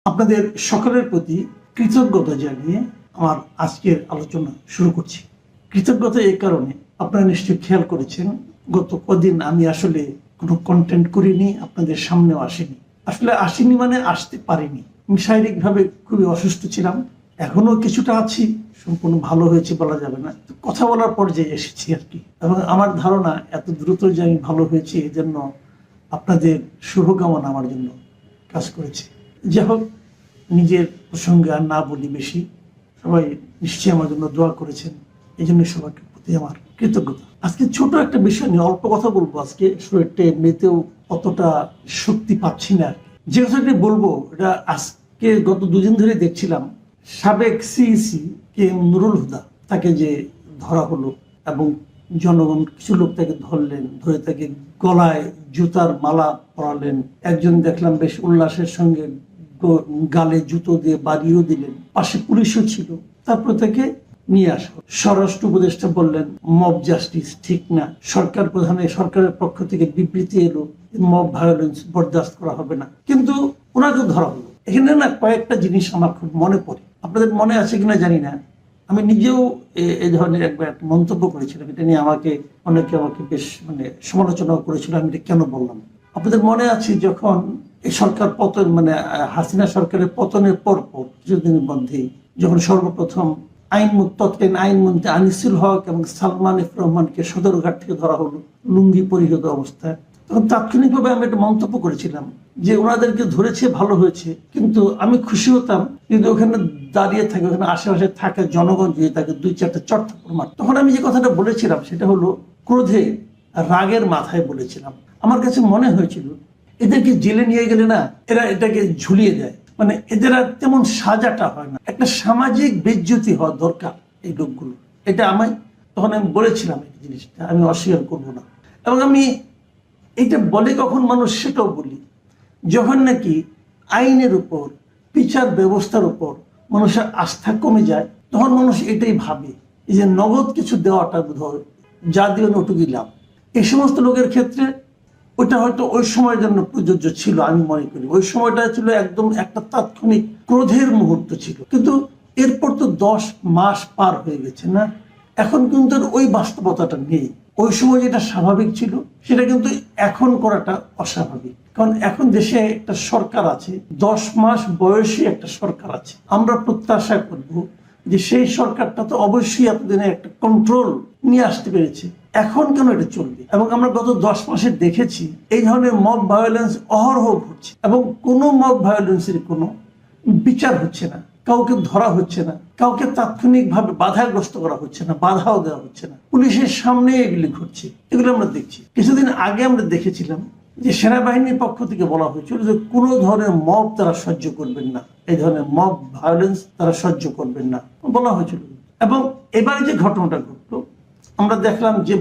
আপনাদের সকলের প্রতি কৃতজ্ঞতা জানিয়ে আমার আজকের আলোচনা শুরু করছি। কৃতজ্ঞতা এই কারণে, আপনারা নিশ্চয়ই খেয়াল করেছেন গত কদিন আমি আসলে কোনো কন্টেন্ট করিনি, আপনাদের সামনেও আসিনি মানে আসতে পারিনি। আমি শারীরিকভাবে খুবই অসুস্থ ছিলাম, এখনো কিছুটা আছি, সম্পূর্ণ ভালো হয়েছে বলা যাবে না, কথা বলার পর্যায়ে এসেছি আর কি। এবং আমার ধারণা এত দ্রুত যে আমি ভালো হয়েছি এজন্য আপনাদের শুভকামনা আমার জন্য কাজ করেছে। যাই হোক, নিজের প্রসঙ্গে আর না বলি বেশি, সবাই নিশ্চয়ই আমার জন্য দোয়া করেছেন, এই জন্য সবার প্রতি আমার কৃতজ্ঞতা। আজকে ছোট একটা বিষয় নিয়ে অল্প কথা বলবো। আজকে শরীরটা এমনিতেও অতটা শক্তি পাচ্ছি না। যে কথাটি বলবো এটা আজকে গত দুদিন ধরে দেখছিলাম, সাবেক সিইসি কে নুরুল হুদা, তাকে যে ধরা হলো এবং জনগণ কিছু লোক তাকে ধরলেন, ধরে তাকে গলায় জুতার মালা পরালেন। একজন দেখলাম বেশ উল্লাসের সঙ্গে গালে জুতো দিয়ে বাড়িও দিলেন, পাশে পুলিশও ছিল। তারপর তাকে নিয়ে আসা। স্বরাষ্ট্র উপদেষ্টা বললেন মব জাস্টিস ঠিক না, সরকার প্রধানের সরকারের পক্ষ থেকে বিবৃতি এলো মব ভায়োলেন্স বরদাস্ত করা হবে না, কিন্তু ওনাকে ধরা হলো। এখানে না কয়েকটা জিনিস আমার খুব মনে পড়ে, আপনাদের মনে আছে কিনা জানি না। আমি নিজেও এই ধরনের একবার একটা মন্তব্য করেছিলাম, এটা নিয়ে অনেকে আমাকে বেশ সমালোচনা করেছিল। আমি এটা কেন বললাম, আপনাদের মনে আছে যখন এই সরকার পতন হাসিনা সরকারের পতনের পর কিছুদিনের মধ্যেই যখন সর্বপ্রথম তৎকালীন আইনমন্ত্রী আনিসুল হক এবং সালমান এফ রহমানকে সদরঘাট থেকে ধরা হলো লুঙ্গি পরিহিত অবস্থায়, তখন তাৎক্ষণিকভাবে আমি একটা মন্তব্য করেছিলাম যে ওনাদেরকে ধরেছে ভালো হয়েছে, কিন্তু আমি খুশি হতাম কিন্তু ওখানে দাঁড়িয়ে থাকে, ওখানে আশেপাশে থাকা জনগণ যদি তাকে দুই চারটা চট্টগ্রাম মারত। তখন আমি যে কথাটা বলেছিলাম সেটা হলো ক্রোধে রাগের মাথায় বলেছিলাম। আমার কাছে মনে হয়েছিল এদেরকে জেলে নিয়ে গেলে না এরা এটাকে ঝুলিয়ে দেয়, এদের আর তেমন সাজাটা হয় না, একটা সামাজিক বেজ্জতি হওয়া দরকার এই লোকগুলো। এটা তখন আমি বলেছিলাম এই জিনিসটা, আমি অস্বীকার করবো না। এবং আমি এটা বলে কখন মানুষ সেটাও বলি, যখন নাকি আইনের উপর বিচার ব্যবস্থার উপর মানুষের আস্থা কমে যায়, তখন মানুষ এটাই ভাবে যে নগদ কিছু দেওয়াটা ধর যা দিয়ে নটুকি লাভ। এই সমস্ত লোকের ক্ষেত্রে ওটা হয়তো ওই সময়ের জন্য প্রযোজ্য ছিল, আমি মনে করি ওই সময়টা ছিল একদম একটা তাৎক্ষণিক ক্রোধের মুহূর্ত ছিল, কিন্তু এরপর তো 10 মাস পার হয়ে গেছে না, এখন কিন্তু ওই বাস্তবতাটা নেই। ওই সময় যেটা স্বাভাবিক ছিল সেটা কিন্তু এখন করাটা অস্বাভাবিক, কারণ এখন দেশে একটা সরকার আছে, 10 মাস বয়সী একটা সরকার আছে। আমরা প্রত্যাশা করব যে সেই সরকারটা তো অবশ্যই এতদিনে একটা কন্ট্রোল নিয়ে আসতে পেরেছে, এখন কেন এটা চলবে? এবং আমরা গত 10 মাসে দেখেছি এই ধরনের মব ভায়োলেন্স অহরহ ঘটছে এবং কোনো মব ভায়োলেন্সের কোনো বিচার হচ্ছে না, কাউকে ধরা হচ্ছে না, কাউকে তাৎক্ষণিকভাবে বাধাগ্রস্ত করা হচ্ছে না, বাধাও দেওয়া হচ্ছে না, পুলিশের সামনে এগুলি ঘটছে। এগুলো আমরা দেখছি। কিছুদিন আগে আমরা দেখেছিলাম যে সেনাবাহিনীর পক্ষ থেকে বলা হয়েছিল যে কোনো ধরনের মব তারা সহ্য করবেন না, এই ধরনের মব ভায়োলেন্স তারা সহ্য করবেন না বলা হয়েছিল। এবং এবারে যে ঘটনাটা ঘটলো, আমরা দেখলাম যে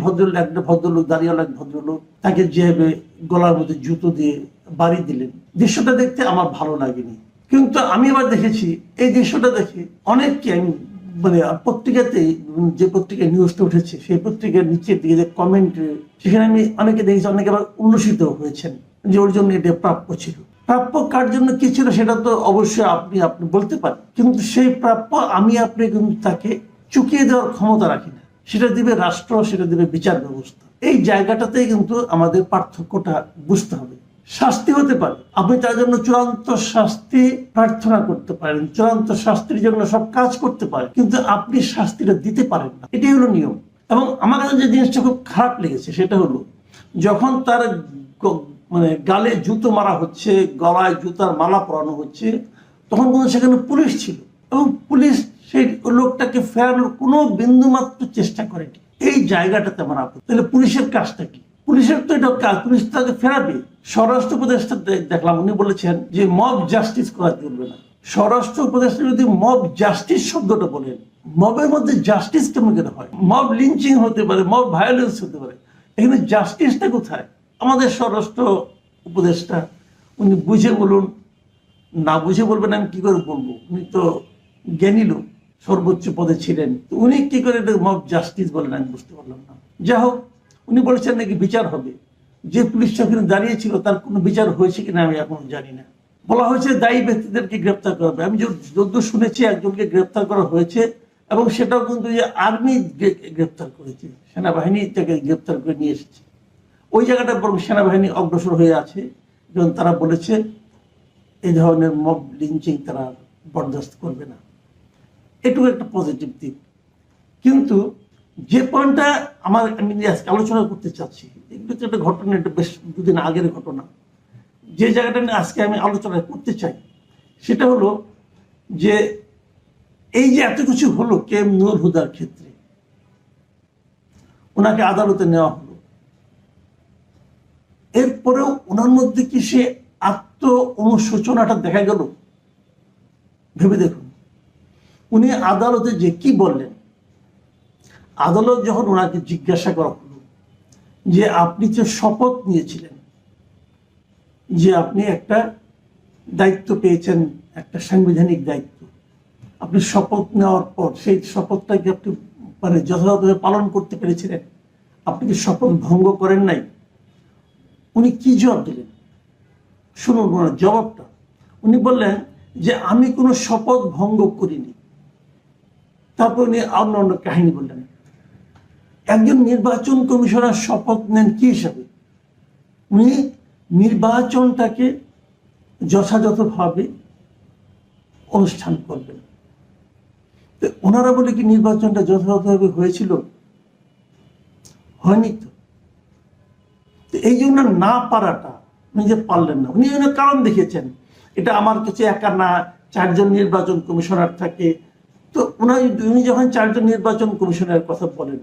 একটা ভদ্রলোক দাঁড়িয়েওয়ালা এক ভদ্রলোক, তাকে যেভাবে গলার মধ্যে জুতো দিয়ে বাড়ি দিলেন, দৃশ্যটা দেখতে আমার ভালো লাগেনি। কিন্তু আমি এবার দেখেছি এই দৃশ্যটা দেখে অনেককে আমি পত্রিকাতে, যে পত্রিকায় নিউজটা উঠেছে সেই পত্রিকার নিচের দিকে যে কমেন্ট, সেখানে আমি অনেকে দেখেছি, অনেকে আবার উল্লসিত হয়েছেন যে ওর জন্য এটা প্রাপ্য ছিল। প্রাপ্য কার জন্য কি ছিল সেটা তো অবশ্যই আপনি বলতে পারেন, কিন্তু সেই প্রাপ্য আপনি কিন্তু তাকে চুকিয়ে দেওয়ার ক্ষমতা রাখি না, সেটা দিবে রাষ্ট্র, সেটা দিবে বিচার ব্যবস্থা। এই জায়গাটাতেই কিন্তু আমাদের পার্থক্যটা বুঝতে হবে। শাস্তি হতে পারে, আপনি তার জন্য চূড়ান্ত শাস্তি প্রার্থনা করতে পারেন, চূড়ান্ত শাস্তির জন্য সব কাজ করতে পারেন, কিন্তু আপনি শাস্তিটা দিতে পারেন না, এটাই হলো নিয়ম। এবং আমার কাছে যে জিনিসটা খুব খারাপ লেগেছে সেটা হলো যখন তার গালে জুতো মারা হচ্ছে, গলায় জুতার মালা পরানো হচ্ছে, তখন কিন্তু সেখানে পুলিশ ছিল এবং পুলিশ সেই লোকটাকে ফেরানোর কোনো বিন্দুমাত্র চেষ্টা করেনি। এই জায়গাটাতে আমার আপত্তি। তাহলে পুলিশের কাজটা কি? পুলিশের তো এটা কাজ, পুলিশ তাকে ফেরাবে। স্বরাষ্ট্র উপদেষ্টা দেখলাম উনি বলেছেন যে মব জাস্টিস করা চলবে না। স্বরাষ্ট্র উপদেষ্টা যদি মব জাস্টিস শব্দটা বলেন, মবের মধ্যে জাস্টিস কেমন করে হয়? মব লিঞ্চিং হতে পারে, মব ভায়োলেন্স হতে পারে, এখানে জাস্টিসটা কোথায়? আমাদের স্বরাষ্ট্র উপদেষ্টা উনি বুঝে বলুন, না বুঝে বলবেন আমি কি করে বলবো, উনি তো জ্ঞানী লোক, সর্বোচ্চ পদে ছিলেন, উনি কি করে মব জাস্টিস বলেন আমি বুঝতে পারলাম না। যাই হোক, উনি বলেছেন নাকি বিচার হবে। যে পুলিশ চৌকিতে দাঁড়িয়েছিল তার কোনো বিচার হয়েছে কিনা আমি এখন জানি না, বলা হয়েছে দায়ী ব্যক্তিদেরকে গ্রেপ্তার করা হবে। আমি যদ্দূর শুনেছি একজনকে গ্রেপ্তার করা হয়েছে, এবং সেটাও কিন্তু যে আর্মি গ্রেপ্তার করেছে, সেনাবাহিনী তাকে গ্রেপ্তার করে নিয়ে এসেছে। ওই জায়গাটা বরং সেনাবাহিনী অগ্রসর হয়ে আছে, যেমন তারা বলেছে এই ধরনের মব লিঞ্চিং তারা বরদাস্ত করবে না। এটুকু একটা পজিটিভ দিক। কিন্তু যে পয়েন্টটা আমি আজকে আলোচনা করতে চাচ্ছি, এগুলো তো একটা ঘটনা, একটা বেশ দুদিন আগের ঘটনা। যে জায়গাটা নিয়ে আজকে আমি আলোচনা করতে চাই সেটা হলো যে এই যে এত কিছু হলো কে এম নুরুল হুদার ক্ষেত্রে, ওনাকে আদালতে নেওয়া হলো, এরপরেও ওনার মধ্যে কি সে আত্ম অনুশোচনাটা দেখা গেল? ভেবে দেখুন, উনি আদালতে যে কি বললেন, আদালত যখন ওনাকে জিজ্ঞাসা করা হলো যে আপনি যে শপথ নিয়েছিলেন, যে আপনি একটা দায়িত্ব পেয়েছেন, একটা সাংবিধানিক দায়িত্ব, আপনি শপথ নেওয়ার পর সেই শপথটাকে আপনি মানে যথাযথভাবে পালন করতে পেরেছিলেন, আপনি কি শপথ ভঙ্গ করেন নাই? উনি কি জবাব দিলেন শুনুন ওনার জবাবটা। উনি বললেন যে আমি কোনো শপথ ভঙ্গ করিনি। তারপর উনি অন্য অন্য কাহিনী বললেন। একজন নির্বাচন কমিশনার শপথ নেন কি হিসাবে? উনি নির্বাচনটাকে যথাযথভাবে অনুষ্ঠান করবেন। ওনারা বলে কি নির্বাচনটা যথাযথভাবে হয়েছিল? হয়নি তো। এই যে ওনার না পারাটা, উনি যে পারলেন না, উনি কারণ দেখিয়েছেন, এটা আমার কাছে একা না, 4 জন নির্বাচন কমিশনার থাকে। তো উনি যখন 4 জন নির্বাচন কমিশনারের কথা বলেন,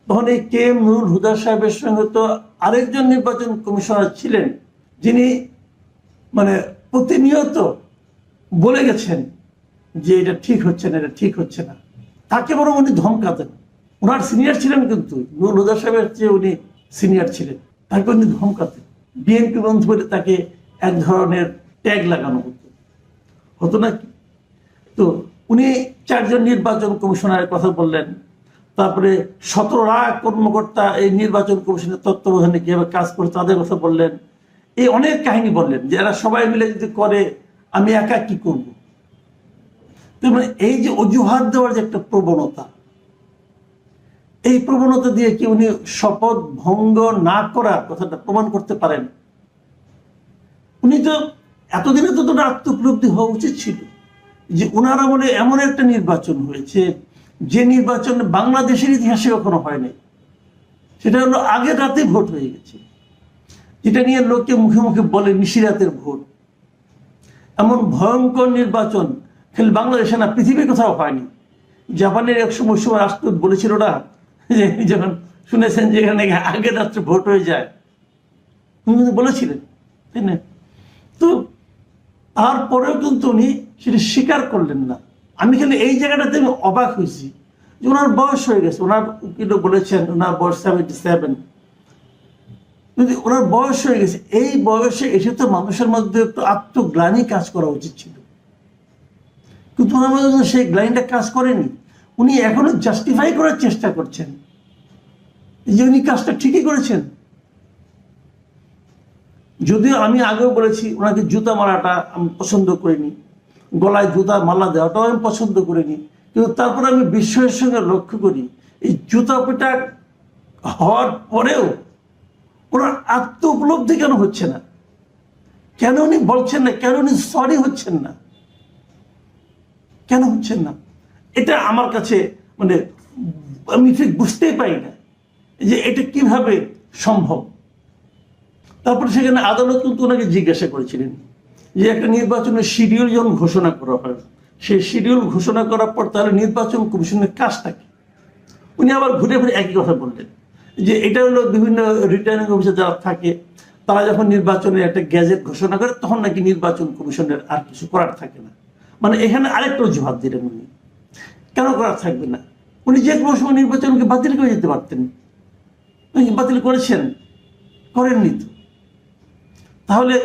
তখন এই কে এম নুরুল হুদা সাহেবের সঙ্গে তো আরেকজন নির্বাচন কমিশনার ছিলেন, যিনি মানে প্রতিনিয়ত বলে গেছেন যে এটা ঠিক হচ্ছে না, এটা ঠিক হচ্ছে না। তাকে বরং উনি ধমকাতেন। ওনার সিনিয়র ছিলেন, কিন্তু নুরুল হুদা সাহেবের চেয়ে উনি সিনিয়র ছিলেন, তাকে উনি ধমকাতেন। বিএনপি বন্ধু বলে তাকে এক ধরনের ট্যাগ লাগানো হতো নাকি? তো উনি 4 জন নির্বাচন কমিশনারের কথা বললেন। তারপরে 17 লাখ কর্মকর্তা এই নির্বাচন কমিশনের তত্ত্বাবধানে কিভাবে কাজ করে তাদের কথা বললেন। এই অনেক কাহিনী বললেন যে এরা সবাই মিলে যদি করে আমি একা কি করব। মানে এই যে অজুহাত দেওয়ার যে একটা প্রবণতা, এই প্রবণতা দিয়ে কি উনি শপথ ভঙ্গ না করার কথাটা প্রমাণ করতে পারেন? উনি তো এতদিনে তো আত্মোপলব্ধি হওয়া উচিত ছিল যে ওনার আমলে এমন একটা নির্বাচন হয়েছে যে নির্বাচন বাংলাদেশের ইতিহাসে কখনো হয়নি। সেটা হলো আগের রাতে ভোট হয়ে গেছে, যেটা নিয়ে লোকে মুখে মুখে বলে নিশিরাতের ভোট। এমন ভয়ঙ্কর নির্বাচন খালি বাংলাদেশে না, পৃথিবীর কোথাও হয়নি। জাপানের এক সময় রাষ্ট্রদূত বলেছিল না, যে যখন শুনেছেন যে এখানে আগের রাত্রে ভোট হয়ে যায়, উনি বলেছিলেন, তাই না? তো তারপরেও কিন্তু উনি সেটা স্বীকার করলেন না। আমি খালি এই জায়গাটাতে আমি অবাক হয়েছি যে ওনার বয়স হয়ে গেছে, ওনার উকিলও বলেছেন ওনার বয়স 77, যদি ওনার বয়স হয়ে গেছে, এই বয়সে এসে তো মানুষের মধ্যে একটু আত্মগ্লানি কাজ করা উচিত ছিল, কিন্তু ওনার মধ্যে সেই গ্লানিটা কাজ করেনি। উনি এখনো জাস্টিফাই করার চেষ্টা করছেন যে উনি কাজটা ঠিকই করেছেন। যদিও আমি আগেও বলেছি ওনাকে জুতা মারাটা আমি পছন্দ করিনি, গলায় জুতা মালা দেওয়াটাও আমি পছন্দ করিনি, কিন্তু তারপরে আমি বিস্ময়ের সঙ্গে লক্ষ্য করি এই জুতা পিটা হওয়ার পরেও ওনার আত্ম উপলব্ধি কেন হচ্ছে না? কেন উনি বলছেন না? কেন উনি সরি হচ্ছেন না? কেন হচ্ছেন না? এটা আমার কাছে মানে আমি ঠিক বুঝতেই পারি না যে এটা কিভাবে সম্ভব। তারপরে সেখানে আদালত কিন্তু ওনাকে জিজ্ঞাসা করেছিলেন যে একটা নির্বাচনের শিডিউল যখন ঘোষণা করা হয়, সেই শিডিউল ঘোষণা করার পর তাহলে নির্বাচন কমিশনের কাজটা কি? উনি আবার ঘুরে ঘুরে একই কথা বললেন যে এটা হলো বিভিন্ন রিটার্নিং অফিসার যারা থাকে তারা যখন নির্বাচনের একটা গ্যাজেট ঘোষণা করে তখন নাকি নির্বাচন কমিশনের আর কিছু করার থাকে না। মানে এখানে আরেকটা অজুহাত দিলেন উনি, কেন করার থাকবে না? উনি যে কোনো সময় নির্বাচনকে বাতিল করে যেতে পারতেন, বাতিল করেছেন? করেননি তো। তাহলে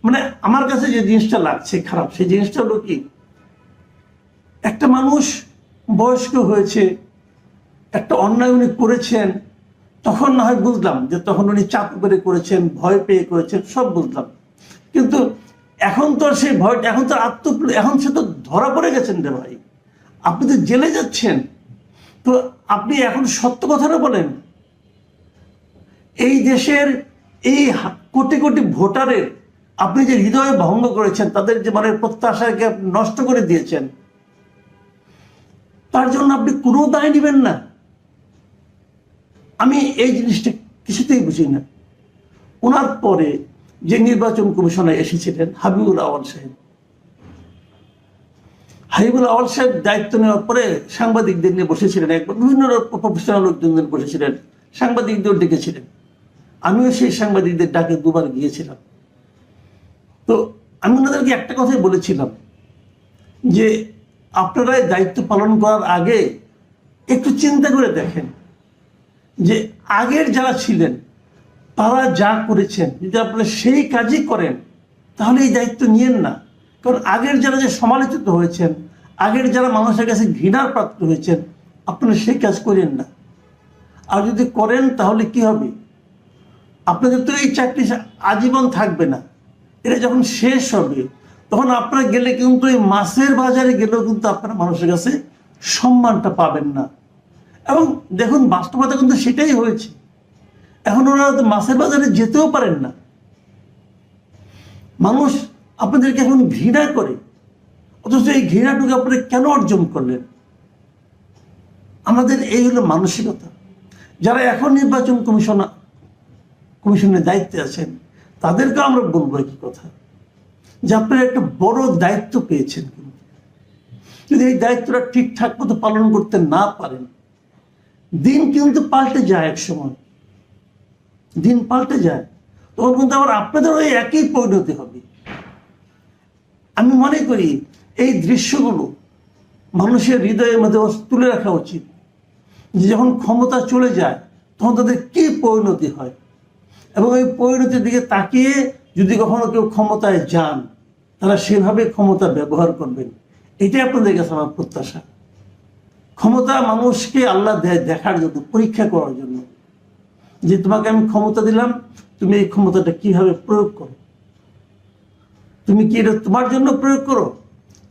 মানে আমার কাছে যে জিনিসটা লাগছে খারাপ, সেই জিনিসটা হলো কি, একটা মানুষ বয়স্ক হয়েছে, একটা অন্যায় উনি করেছেন, তখন না হয় বুঝলাম যে তখন উনি চাপ করে করেছেন, ভয় পেয়ে করেছেন, সব বুঝলাম। কিন্তু এখন তো আর সেই ভয়টা, এখন তো এখন সে তো ধরা পড়ে গেছেন রে ভাই, আপনি তো জেলে যাচ্ছেন। তো আপনি এখন সত্য কথাটা বলেন। এই দেশের এই কোটি কোটি ভোটারের আপনি যে হৃদয় ভঙ্গ করেছেন, তাদের যে মানে প্রত্যাশাকে আপনি নষ্ট করে দিয়েছেন, তার জন্য আপনি কোনো দায় নেবেন না। আমি এই জিনিসটা কিছুতেই বুঝি না। ওনার পরে যে নির্বাচন কমিশনে এসেছিলেন হাবিবুল আওয়াল সাহেব, হাবিবুল আওয়াল সাহেব দায়িত্ব নেওয়ার পরে সাংবাদিকদের নিয়ে বসেছিলেন, একবার বিভিন্ন প্রফেশনাল লোকজনদের বসেছিলেন, সাংবাদিকদের ডেকেছিলেন। আমিও সেই সাংবাদিকদের ডাকে দুবার গিয়েছিলাম। তো আমি ওনাদেরকে একটা কথাই বলেছিলাম যে আপনারা দায়িত্ব পালন করার আগে একটু চিন্তা করে দেখেন যে আগের যারা ছিলেন তারা যা করেছেন, যদি আপনারা সেই কাজই করেন তাহলে এই দায়িত্ব নিয়েন না। কারণ আগের যারা যে সমালোচিত হয়েছেন, আগের যারা মানুষের কাছে ঘৃণার পাত্র হয়েছেন, আপনারা সেই কাজ করেন না। আর যদি করেন তাহলে কি হবে, আপনাদের তো এই চাকরি আজীবন থাকবে না। এটা যখন শেষ হবে তখন আপনারা গেলে কিন্তু এই মাছের বাজারে গেলেও কিন্তু আপনারা মানুষের কাছে সম্মানটা পাবেন না। এবং দেখুন বাস্তবতা কিন্তু সেটাই হয়েছে। এখন ওনারা তো মাছের বাজারে যেতেও পারেন না। মানুষ আপনাদেরকে এখন ঘৃণা করে, অথচ এই ঘৃণাটুকু আপনারা কেন অর্জন করলেন? আমাদের এই হলো মানসিকতা। যারা এখন নির্বাচন কমিশনের দায়িত্বে আছেন তাদেরকে আমরা বলবো একই কথা, যে আপনারা একটা বড় দায়িত্ব পেয়েছেন, কিন্তু যদি এই দায়িত্বটা ঠিকঠাক মতো পালন করতে না পারেন, দিন কিন্তু পাল্টে যায়, এক সময় দিন পাল্টে যায়, তখন কিন্তু আবার আপনাদের ওই একই পরিণতি হবে। আমি মনে করি এই দৃশ্যগুলো মানুষের হৃদয়ের মধ্যে তুলে রাখা উচিত, যে যখন ক্ষমতা চলে যায় তখন তাদের কি পরিণতি হয়, এবং এই পরিণতির দিকে তাকিয়ে যদি কখনো কেউ ক্ষমতায় যান তারা সেভাবে ক্ষমতা ব্যবহার করবেন। এটাই আপনাদের কাছে আমার প্রত্যাশা। ক্ষমতা মানুষকে আল্লাহ দেয় দেখার জন্য, পরীক্ষা করার জন্য, যে তোমাকে আমি ক্ষমতা দিলাম, তুমি এই ক্ষমতাটা কিভাবে প্রয়োগ করো। তুমি কি এটা তোমার জন্য প্রয়োগ করো,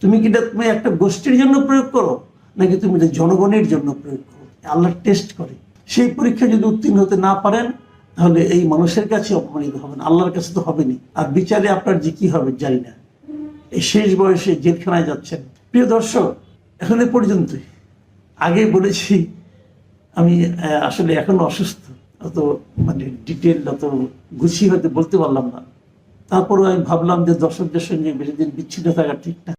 তুমি কি এটা তুমি একটা গোষ্ঠীর জন্য প্রয়োগ করো, নাকি তুমি এটা জনগণের জন্য প্রয়োগ করো। আল্লাহ টেস্ট করে। সেই পরীক্ষা যদি উত্তীর্ণ হতে না পারেন তাহলে এই মানুষের কাছে অপমানিত হবেন, আল্লাহর কাছে তো হবেনি। আর বিচারে আপনার যে কি হবে জানি না। এই শেষ বয়সে জেলখানায় যাচ্ছেন। প্রিয় দর্শক, এখন এ পর্যন্তই। আগে বলেছি আমি আসলে এখন অসুস্থ, অত মানে ডিটেল অত গুছিয়ে হয়তো বলতে পারলাম না। তারপরেও আমি ভাবলাম যে দর্শকদের সঙ্গে বেশি দিন বিচ্ছিন্ন থাকা ঠিক না।